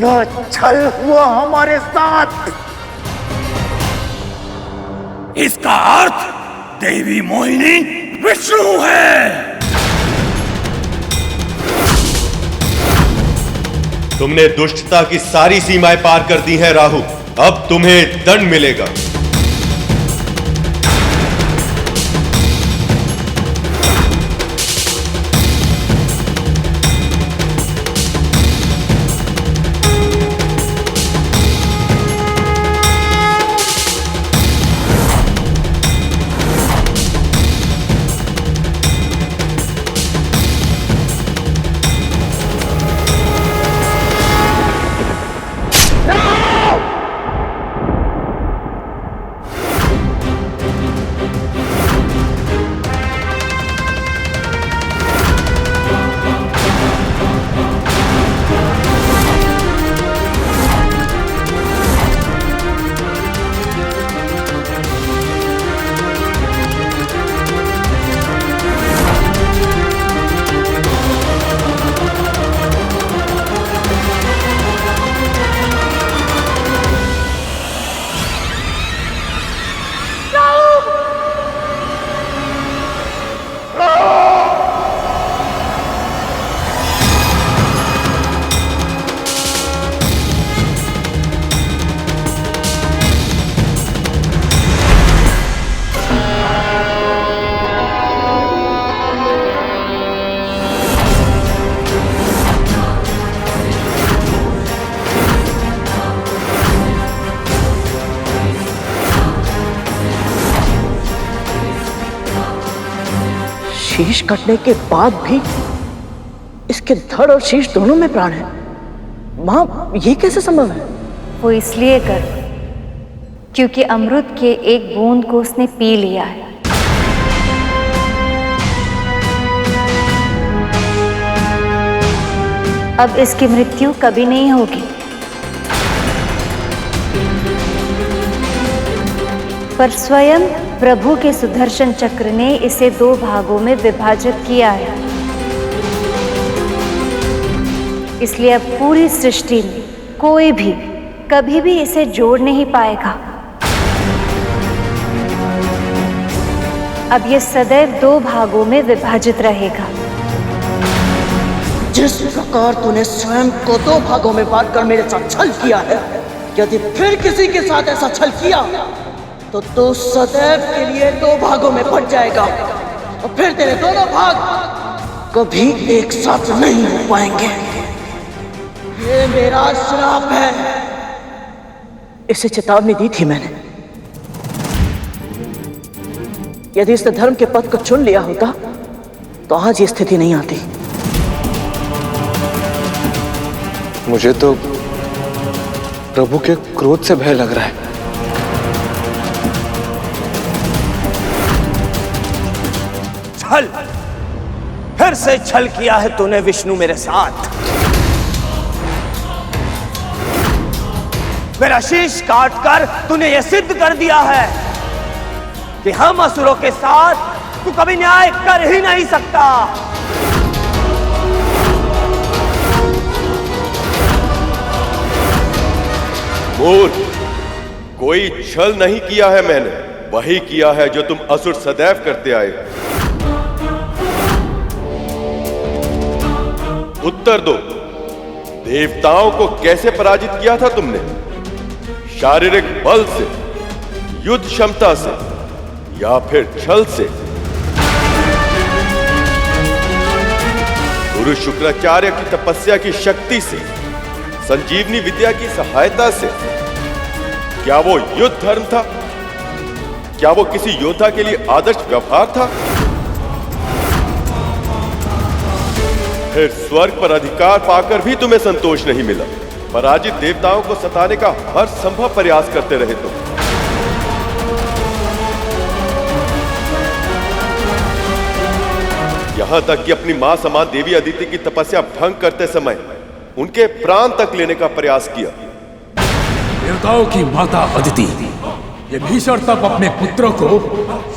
यह छल हुआ हमारे साथ। इसका अर्थ देवी मोहिनी विष्णु है। तुमने दुष्टता की सारी सीमाएं पार कर दी हैं राहु, अब तुम्हें दंड मिलेगा। शीश कटने के बाद भी इसके धड़ और शीश दोनों में प्राण है। मां, ये कैसे संभव है? वो इसलिए कर क्योंकि अमृत के एक बूंद को उसने पी लिया है। अब इसकी मृत्यु कभी नहीं होगी, पर स्वयं प्रभु के सुदर्शन चक्र ने इसे 2 भागों में विभाजित किया है। इसलिए अब पूरी सृष्टि में कोई भी कभी भी इसे जोड़ नहीं पाएगा। अब ये सदैव 2 भागों में विभाजित रहेगा। जिस प्रकार तूने स्वयं को 2 भागों में बांटकर मेरे साथ छल किया है, यदि फिर किसी के साथ ऐसा छल किया तो तू सदैव के लिए 2 भागों में बंट जाएगा और फिर तेरे दोनों भाग कभी एक साथ नहीं हो पाएंगे। ये मेरा श्राप है। इसे चेतावनी दी थी मैंने। यदि इसने धर्म के पथ को चुन लिया होता तो आज ये स्थिति नहीं आती। मुझे तो प्रभु के क्रोध से भय लग रहा है। छल, फिर से छल किया है तूने विष्णु मेरे साथ। मेरा शीश काटकर तूने यह सिद्ध कर दिया है कि हम असुरों के साथ तू कभी न्याय कर ही नहीं सकता। मूर्ख, कोई छल नहीं किया है मैंने, वही किया है जो तुम असुर सदैव करते आए। उत्तर दो, देवताओं को कैसे पराजित किया था तुमने? शारीरिक बल से, युद्ध क्षमता से, या फिर छल से? गुरु शुक्राचार्य की तपस्या की शक्ति से, संजीवनी विद्या की सहायता से? क्या वो युद्ध धर्म था? क्या वो किसी योद्धा के लिए आदर्श व्यवहार था? फिर स्वर्ग पर अधिकार पाकर भी तुम्हें संतोष नहीं मिला। पराजित देवताओं को सताने का हर संभव प्रयास करते रहे तुम। यहां तक कि अपनी मां समान देवी अदिति की तपस्या भंग करते समय उनके प्राण तक लेने का प्रयास किया। देवताओं की माता अदिति ये भीषण तप अपने पुत्रों को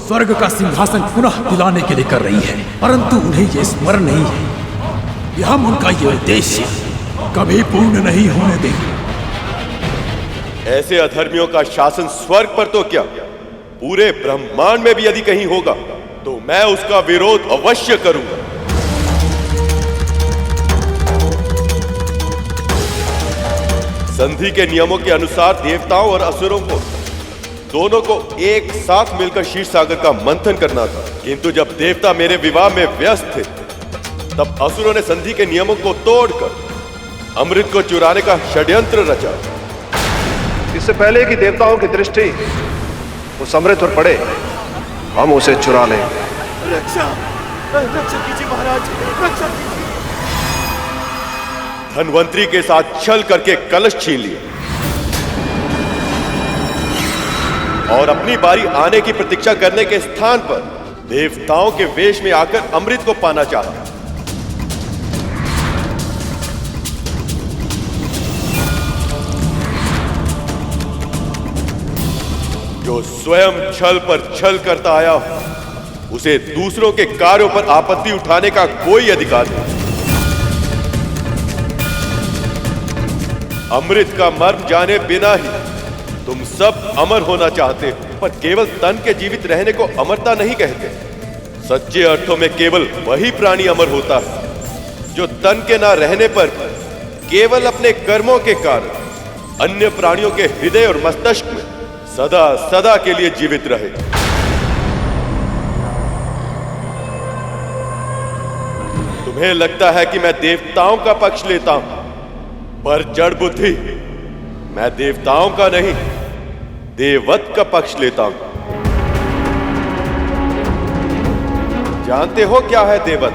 स्वर्ग का सिंहासन पुनः दिलाने के लिए कर रही है, परंतु उन्हें यह स्मरण नहीं है कि हम उनका ये उद्देश्य कभी पूर्ण नहीं होने देंगे। ऐसे अधर्मियों का शासन स्वर्ग पर तो क्या, पूरे ब्रह्मांड में भी यदि कहीं होगा तो मैं उसका विरोध अवश्य करूंगा। संधि के नियमों के अनुसार देवताओं और असुरों को दोनों को एक साथ मिलकर क्षीर सागर का मंथन करना था, किंतु जब देवता मेरे विवाह में व्यस्त थे तब असुरों ने संधि के नियमों को तोड़कर अमृत को चुराने का षड्यंत्र रचा। इससे पहले कि देवताओं की दृष्टि उस अमृत पर पड़े, हम उसे चुरा लें। रक्षा कीजिए महाराज, रक्षा कीजिए। धनवंतरी के साथ छल करके कलश छीन लिया और अपनी बारी आने की प्रतीक्षा करने के स्थान पर देवताओं के वेश में आकर अमृत को पाना चाहा। जो स्वयं छल पर छल करता आया हो, उसे दूसरों के कार्यों पर आपत्ति उठाने का कोई अधिकार नहीं। अमृत का मर्म जाने बिना ही तुम सब अमर होना चाहते हो, पर केवल तन के जीवित रहने को अमरता नहीं कहते। सच्चे अर्थों में केवल वही प्राणी अमर होता है जो तन के ना रहने पर केवल अपने कर्मों के कारण अन्य प्राणियों के हृदय और मस्तिष्क में सदा सदा के लिए जीवित रहे। तुम्हें लगता है कि मैं देवताओं का पक्ष लेता हूं, पर जड़ बुद्धि, मैं देवताओं का नहीं, देववत का पक्ष लेता हूं। जानते हो क्या है देववत?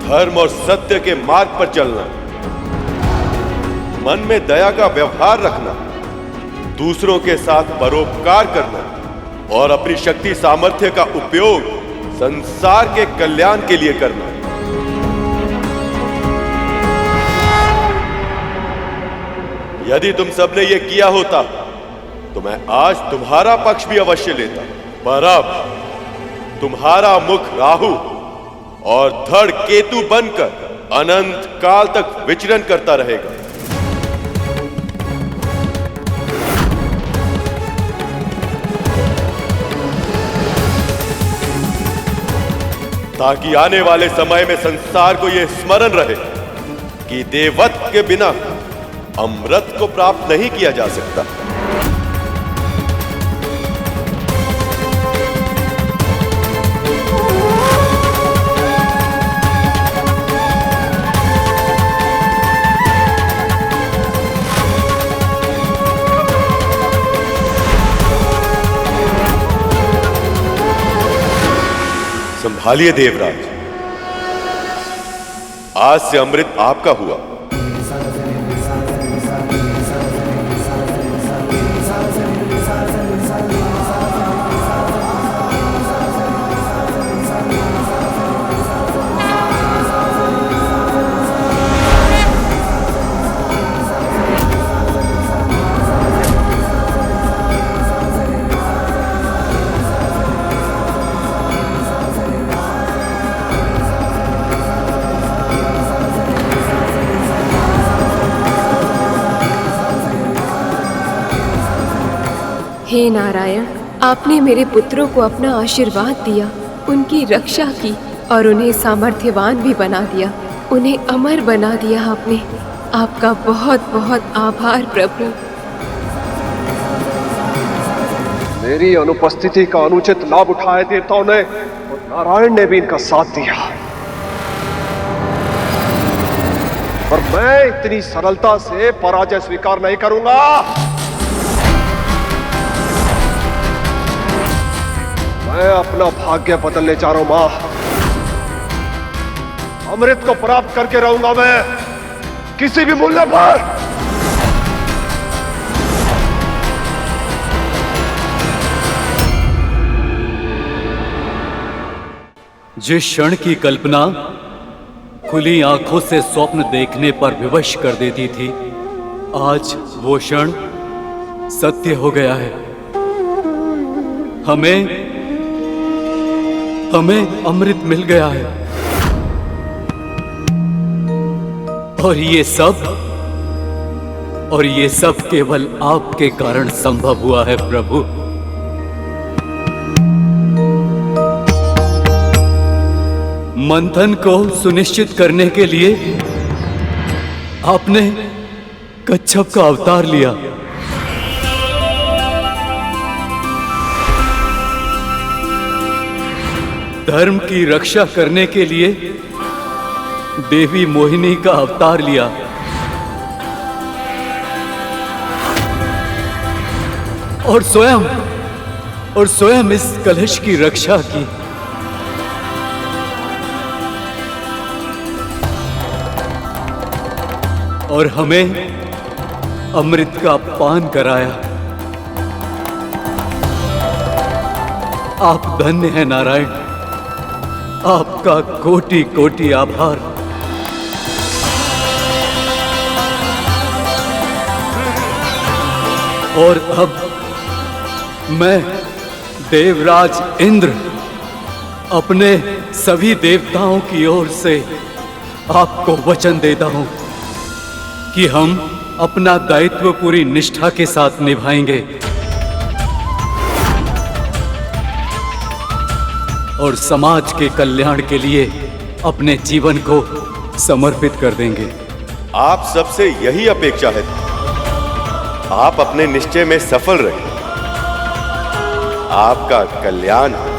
धर्म और सत्य के मार्ग पर चलना, मन में दया का व्यवहार रखना, दूसरों के साथ परोपकार करना और अपनी शक्ति सामर्थ्य का उपयोग संसार के कल्याण के लिए करना। यदि तुम सबने ये किया होता तो मैं आज तुम्हारा पक्ष भी अवश्य लेता, पर अब तुम्हारा मुख राहु और धड़ केतु बनकर अनंत काल तक विचरण करता रहेगा। ताकि आने वाले समय में संसार को यह स्मरण रहे कि देववत के बिना अमृत को प्राप्त नहीं किया जा सकता। संभालिए देवराज, आज से अमृत आपका हुआ। हे नारायण, आपने मेरे पुत्रों को अपना आशीर्वाद दिया, उनकी रक्षा की और उन्हें सामर्थ्यवान भी बना दिया, उन्हें अमर बना दिया आपने। आपका बहुत बहुत आभार प्रभु। मेरी अनुपस्थिति का अनुचित लाभ उठाया देवताओं ने और नारायण ने भी इनका साथ दिया, पर मैं इतनी सरलता से पराजय स्वीकार नहीं करूंगा। मैं अपना भाग्य बदलने जा रहा हूं मां। अमृत को प्राप्त करके रहूंगा मैं, किसी भी मूल्य पर। जिस क्षण की कल्पना खुली आंखों से स्वप्न देखने पर विवश कर देती थी, आज वो क्षण सत्य हो गया है। हमें अमृत मिल गया है। और ये सब केवल आपके कारण संभव हुआ है प्रभु। मंथन को सुनिश्चित करने के लिए आपने कच्छप का अवतार लिया। धर्म की रक्षा करने के लिए देवी मोहिनी का अवतार लिया। और स्वयं इस कलश की रक्षा की। और हमें अमृत का पान कराया। आप धन्य हैं नारायण, आपका कोटि कोटि आभार। और अब मैं देवराज इंद्र अपने सभी देवताओं की ओर से आपको वचन देता हूं कि हम अपना दायित्व पूरी निष्ठा के साथ निभाएंगे और समाज के कल्याण के लिए अपने जीवन को समर्पित कर देंगे। आप सबसे यही अपेक्षा है। आप अपने निश्चय में सफल रहे। आपका कल्याण हो।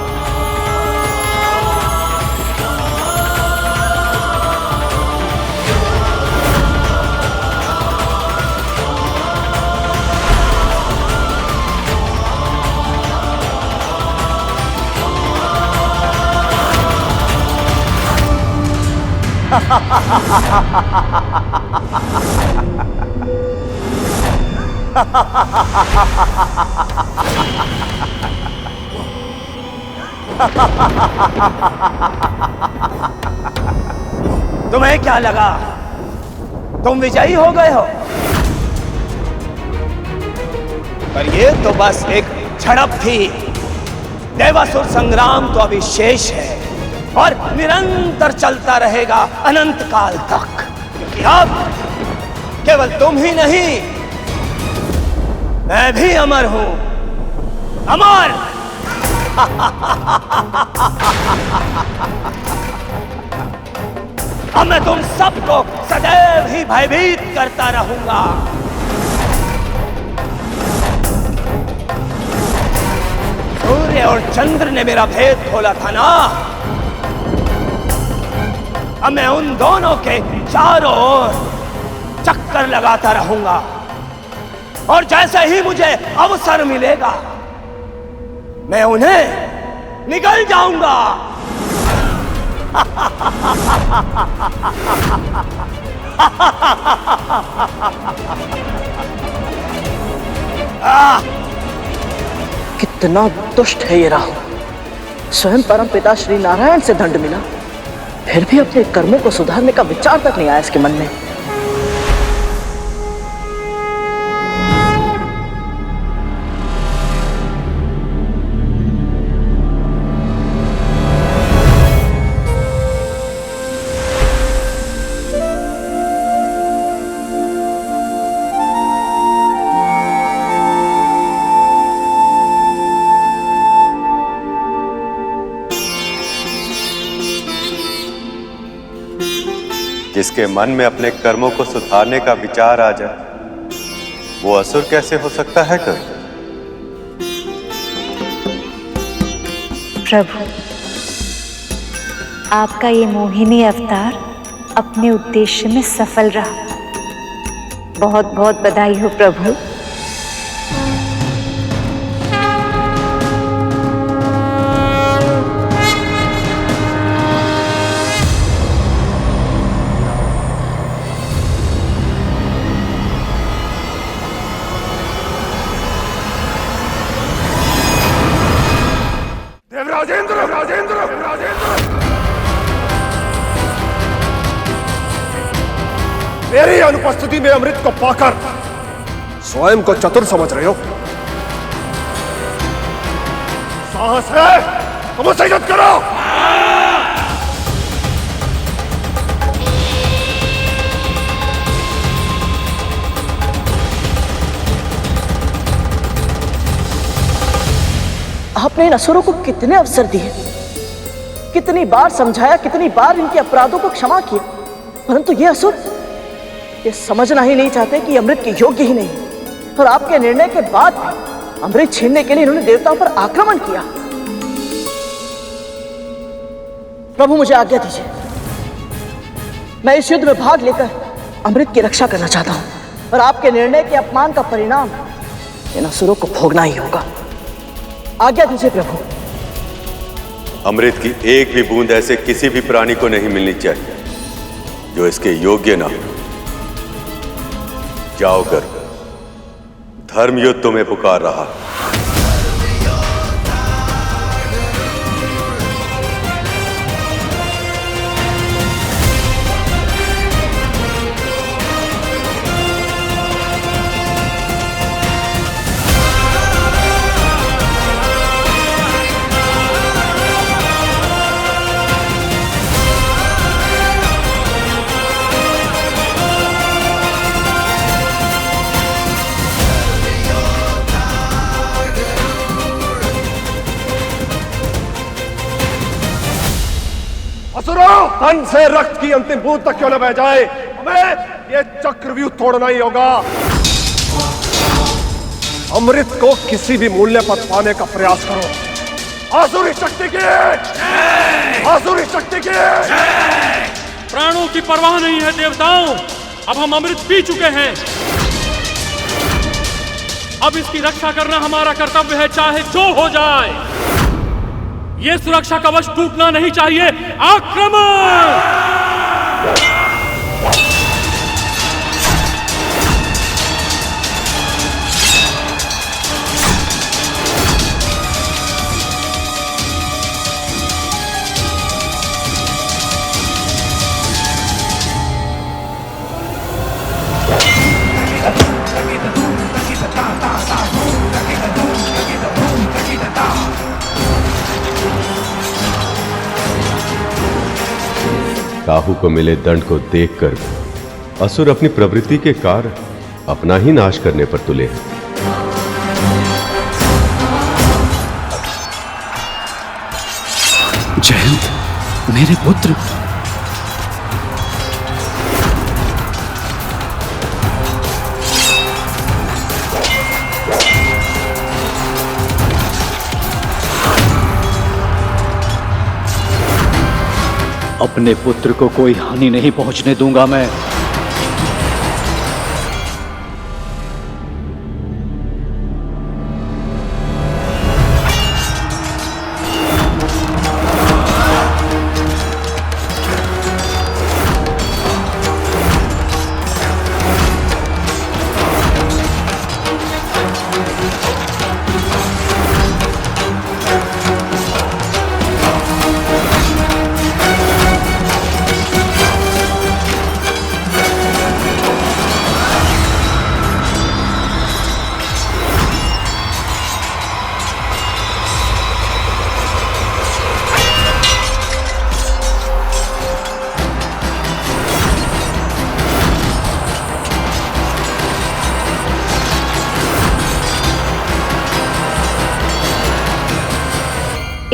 तुम्हें क्या लगा तुम विजयी हो गए हो? पर ये तो बस एक झड़प थी। देवासुर संग्राम तो अभी शेष है और निरंतर चलता रहेगा अनंत काल तक। क्योंकि अब केवल तुम ही नहीं, मैं भी अमर हूं। अमर। अब मैं तुम सबको सदैव ही भयभीत करता रहूंगा। सूर्य और चंद्र ने मेरा भेद खोला था ना, अब मैं उन दोनों के चारों ओर चक्कर लगाता रहूंगा और जैसे ही मुझे अवसर मिलेगा मैं उन्हें निगल जाऊंगा। कितना दुष्ट है ये राहु। स्वयं परम पिता श्री नारायण से दंड मिला, फिर भी अपने कर्मों को सुधारने का विचार तक नहीं आया इसके मन में। जिसके मन में अपने कर्मों को सुधारने का विचार आ जाए, वो असुर कैसे हो सकता है कर? प्रभु, आपका ये मोहिनी अवतार अपने उद्देश्य में सफल रहा। बहुत बहुत बधाई हो प्रभु। मेरी अनुपस्थिति में अमृत को पाकर स्वयं को चतुर समझ रहे हो? साहस है तो मुझसे युद्ध करो। आपने इन असुरों को कितने अवसर दिए, कितनी बार समझाया, कितनी बार इनके अपराधों को क्षमा किया, परंतु ये असुर ये समझना ही नहीं चाहते कि अमृत के योग्य ही नहीं। और आपके निर्णय के बाद भी अमृत छीनने के लिए इन्होंने देवताओं पर आक्रमण किया। प्रभु मुझे आज्ञा दीजिए, मैं इस युद्ध में भाग लेकर अमृत की रक्षा करना चाहता हूं और आपके निर्णय के अपमान का परिणाम इन असुरों को भोगना ही होगा। आज्ञा दीजिए प्रभु। अमृत की एक भी बूंद ऐसे किसी भी प्राणी को नहीं मिलनी चाहिए जो इसके योग्य ना हो। जाओ कर, धर्म युद्ध तुम्हें पुकार रहा। तन से रक्त की अंतिम बूंद तक क्यों न बह जाए, हमें ये चक्रव्यूह तोड़ना ही होगा। अमृत को किसी भी मूल्य पर पाने का प्रयास करो। आसुरी शक्ति की, आसुरी शक्ति की। प्राणों की परवाह नहीं है देवताओं, अब हम अमृत पी चुके हैं। अब इसकी रक्षा करना हमारा कर्तव्य है, चाहे जो हो जाए। ये सुरक्षा कवच टूटना नहीं चाहिए। आक्रमण! काहू को मिले दंड को देखकर असुर अपनी प्रवृत्ति के कारण अपना ही नाश करने पर तुले हैं। जयंत, मेरे पुत्र, अपने पुत्र को कोई हानि नहीं पहुंचने दूंगा मैं।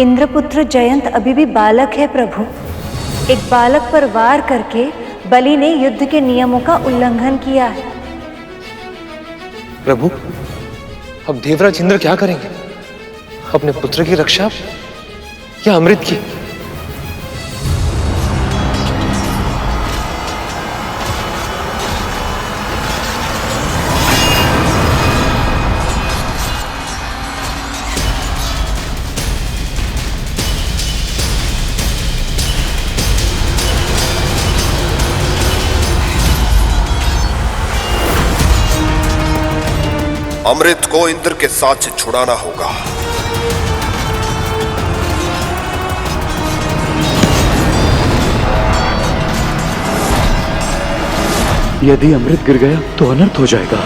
इंद्रपुत्र जयंत अभी भी बालक है प्रभु। एक बालक पर वार करके बलि ने युद्ध के नियमों का उल्लंघन किया है। प्रभु, अब देवराज इंद्र क्या करेंगे? अपने पुत्र की रक्षा या अमृत की? अमृत को इंद्र के साथ से छुड़ाना होगा। यदि अमृत गिर गया तो अनर्थ हो जाएगा।